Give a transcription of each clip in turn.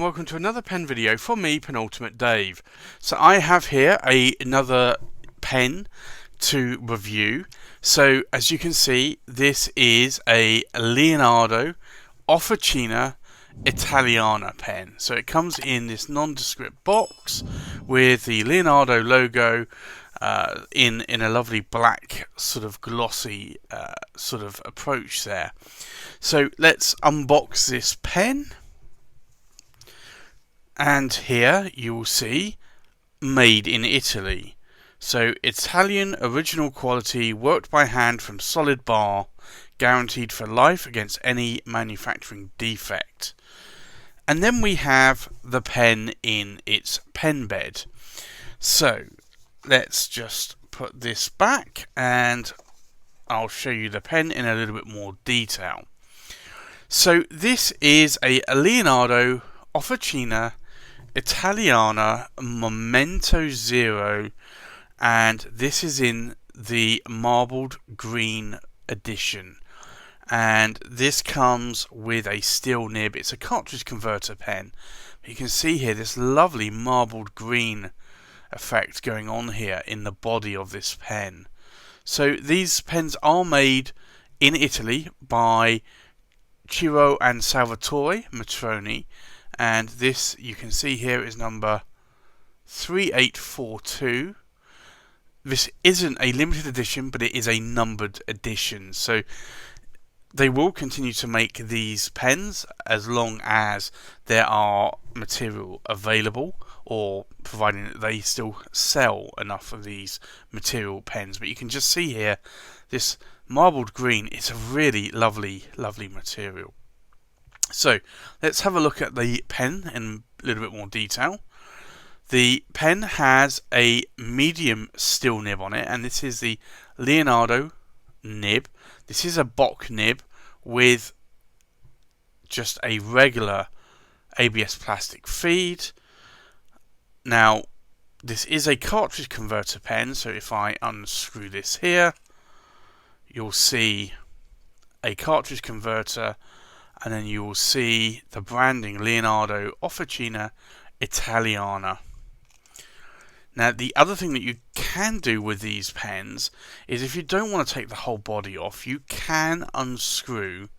and welcome to another pen video from me, Penultimate Dave. So I have here another pen to review. So as you can see, this is a Leonardo Officina Italiana pen. So it comes in this nondescript box with the Leonardo logo in a lovely black sort of glossy sort of approach there. So let's unbox this pen. And here you will see made in Italy. So Italian original quality, worked by hand from solid bar, guaranteed for life against any manufacturing defect. And then we have the pen in its pen bed. So let's just put this back and I'll show you the pen in a little bit more detail. So this is a Leonardo Officina Italiana Momento-zero, and this is in the marbled green edition, and this comes with a steel nib. It's a cartridge converter pen. You can see here this lovely marbled green effect going on here in the body of this pen. So these pens are made in Italy by Ciro and Salvatore Matroni, and this you can see here is number 3842. This isn't a limited edition, but it is a numbered edition, so they will continue to make these pens as long as there are material available, or providing that they still sell enough of these material pens. But you can just see here this marbled green is a really lovely material. So let's have a look at the pen in a little bit more detail. The pen has a medium steel nib on it, and this is the Leonardo nib. This is a Bock nib with just a regular ABS plastic feed. Now this is a cartridge converter pen, so if I unscrew this here, you'll see a cartridge converter, and then you will see the branding Leonardo Officina Italiana. Now the other thing that you can do with these pens is, if you don't want to take the whole body off, you can unscrew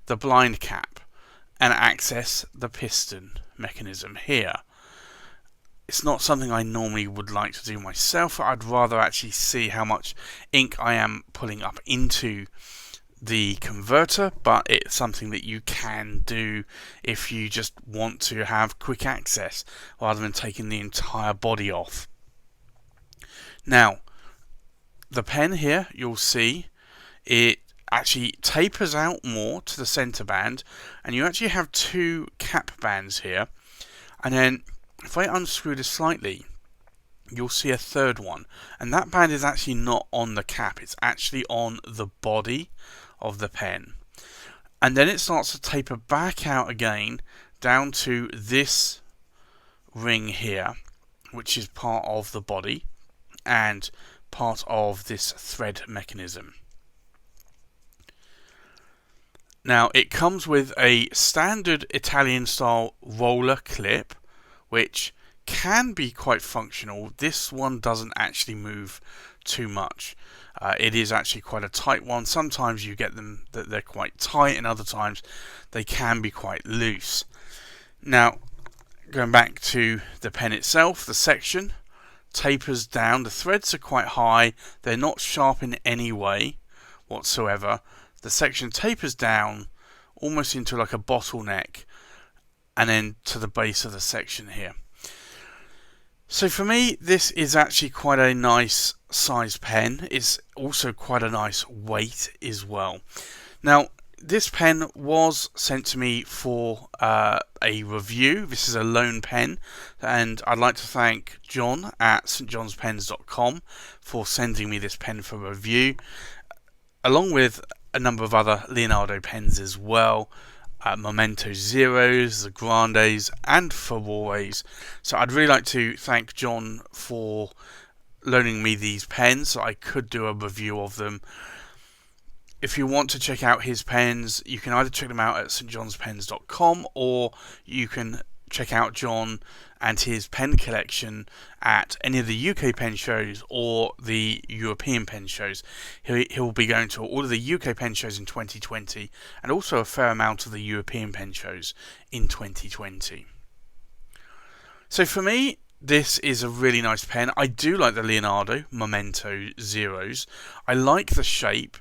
the blind cap and access the piston mechanism here. It's not something I normally would like to do myself. I'd rather actually see how much ink I am pulling up into the converter, but it's something that you can do if you just want to have quick access rather than taking the entire body off. Now the pen here, you'll see it actually tapers out more to the center band, and you actually have two cap bands here, and then if I unscrew this slightly, you'll see a third one, and that band is actually not on the cap, it's actually on the body of the pen. And then it starts to taper back out again down to this ring here, which is part of the body and part of this thread mechanism. Now it comes with a standard Italian style roller clip, which can be quite functional. This one doesn't actually move too much. It is actually quite a tight one. Sometimes you get them that they're quite tight, and other times they can be quite loose. Now, going back to the pen itself, the section tapers down. The threads are quite high. They're not sharp in any way whatsoever. The section tapers down almost into like a bottleneck, and then to the base of the section here. So for me, this is actually quite a nice size pen. It's also quite a nice weight as well. Now, this pen was sent to me for a review. This is a loan pen, and I'd like to thank John at stjohnspens.com for sending me this pen for review, along with a number of other Leonardo pens as well. Momento-zeros, the Grandes, and Furores. So I'd really like to thank John for loaning me these pens so I could do a review of them. If you want to check out his pens, you can either check them out at stjohnspens.com, or you can check out John and his pen collection at any of the UK pen shows or the European pen shows. He'll be going to all of the UK pen shows in 2020 and also a fair amount of the European pen shows in 2020. So for me, this is a really nice pen. I do like the Leonardo Momento Zeros. I like the shape.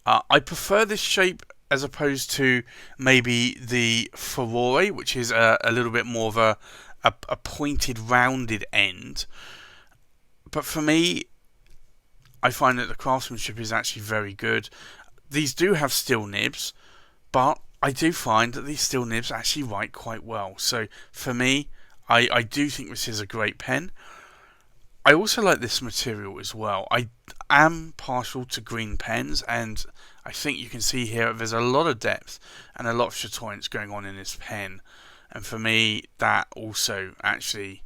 I prefer this shape as opposed to maybe the Furore, which is a little bit more of a pointed, rounded end. But for me, I find that the craftsmanship is actually very good. These do have steel nibs, but I do find that these steel nibs actually write quite well. So for me, I do think this is a great pen. I also like this material as well. I am partial to green pens, and I think you can see here there's a lot of depth and a lot of chatoyance going on in this pen. And for me, that also actually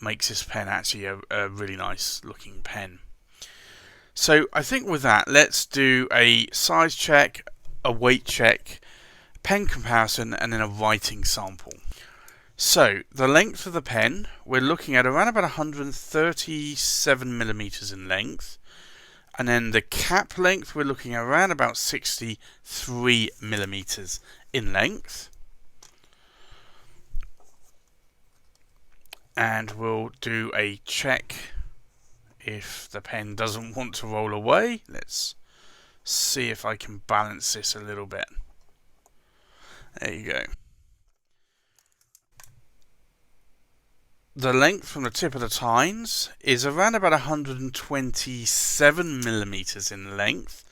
makes this pen actually a really nice looking pen. So I think with that, let's do a size check, a weight check, pen comparison, and then a writing sample. So the length of the pen, we're looking at around about 137 millimeters in length, and then the cap length we're looking at around about 63 millimeters in length. And we'll do a check if the pen doesn't want to roll away. Let's see if I can balance this a little bit. There you go. The length from the tip of the tines is around about 127 millimeters in length.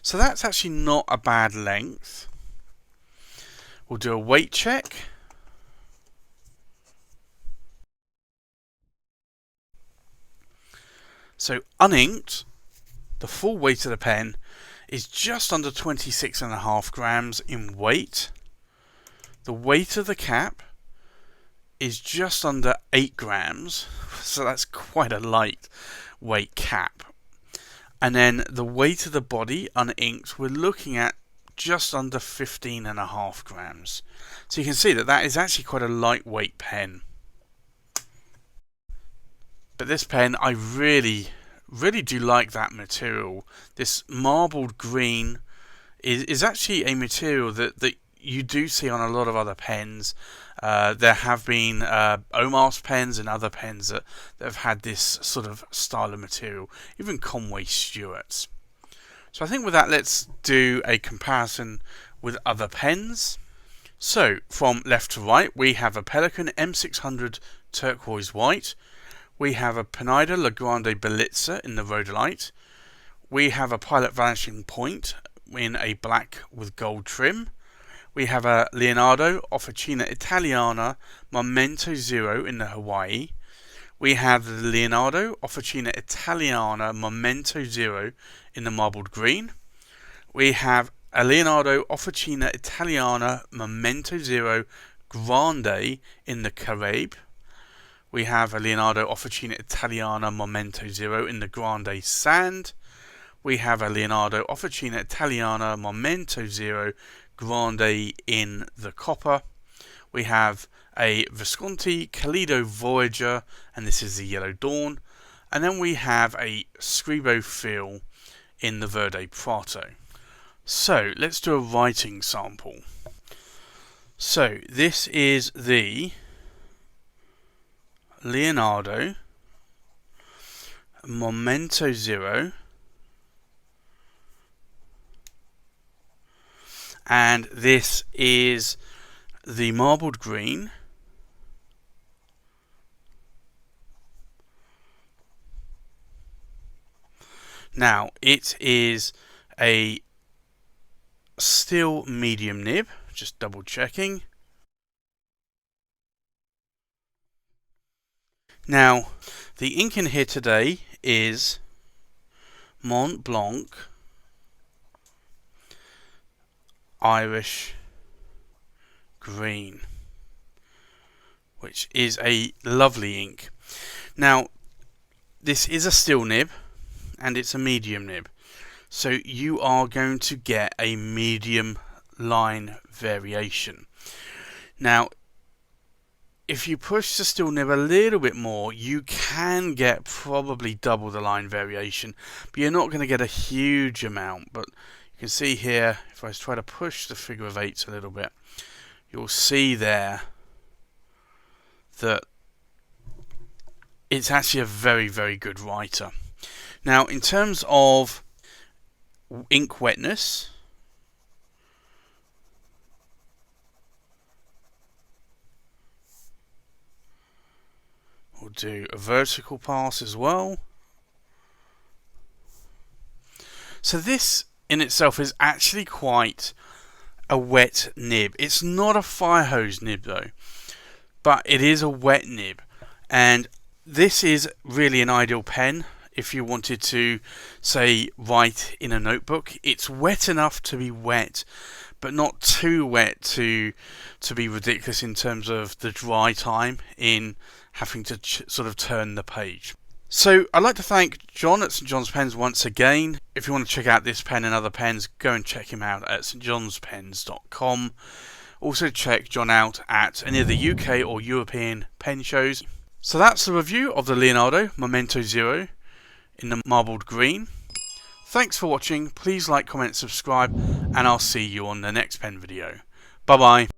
So that's actually not a bad length. We'll do a weight check. So uninked, the full weight of the pen is just under 26.5 grams in weight. The weight of the cap is just under 8 grams, so that's quite a light weight cap. And then the weight of the body uninked, we're looking at just under 15.5 grams. So you can see that that is actually quite a lightweight pen. But this pen, I really do like that material. This marbled green is actually a material that you do see on a lot of other pens. There have been Omar's pens and other pens that have had this sort of style of material, even Conway Stewart's. So I think with that, let's do a comparison with other pens. So from left to right, we have a Pelikan M600 turquoise white. We have a Pineda La Grande Bellizza in the rhodolite. We have a Pilot Vanishing Point in a black with gold trim. We have a Leonardo Officina Italiana Momento Zero in the Hawaii. We have the Leonardo Officina Italiana Momento Zero in the marbled green. We have a Leonardo Officina Italiana Momento Zero Grande in the Carabe. We have a Leonardo Officina Italiana Momento Zero in the Grande Sand. We have a Leonardo Officina Italiana Momento Zero Grande in the Copper. We have a Visconti Calido Voyager, and this is the Yellow Dawn. And then we have a Scribo Feel in the Verde Prato. So let's do a writing sample. So this is the Leonardo Momento Zero, and this is the marbled green. Now it is a steel medium nib, just double checking. Now, the ink in here today is Mont Blanc Irish Green, which is a lovely ink. Now, this is a steel nib and it's a medium nib, so you are going to get a medium line variation. Now, if you push the steel nib a little bit more, you can get probably double the line variation, but you're not going to get a huge amount. But you can see here, if I try to push the figure of eights a little bit, you'll see there that it's actually a very, very good writer. Now, in terms of ink wetness, we'll do a vertical pass as well. So this in itself is actually quite a wet nib. It's not a fire hose nib though, but it is a wet nib, and this is really an ideal pen if you wanted to, say, write in a notebook. It's wet enough to be wet, but not too wet to be ridiculous in terms of the dry time in having to sort of turn the page. So I'd like to thank John at St John's Pens once again. If you want to check out this pen and other pens, go and check him out at stjohnspens.com. Also check John out at any of the UK or European pen shows. So that's the review of the Leonardo momento-zero in the marbled green. Thanks for watching. Please like, comment, subscribe, and I'll see you on the next pen video. Bye bye.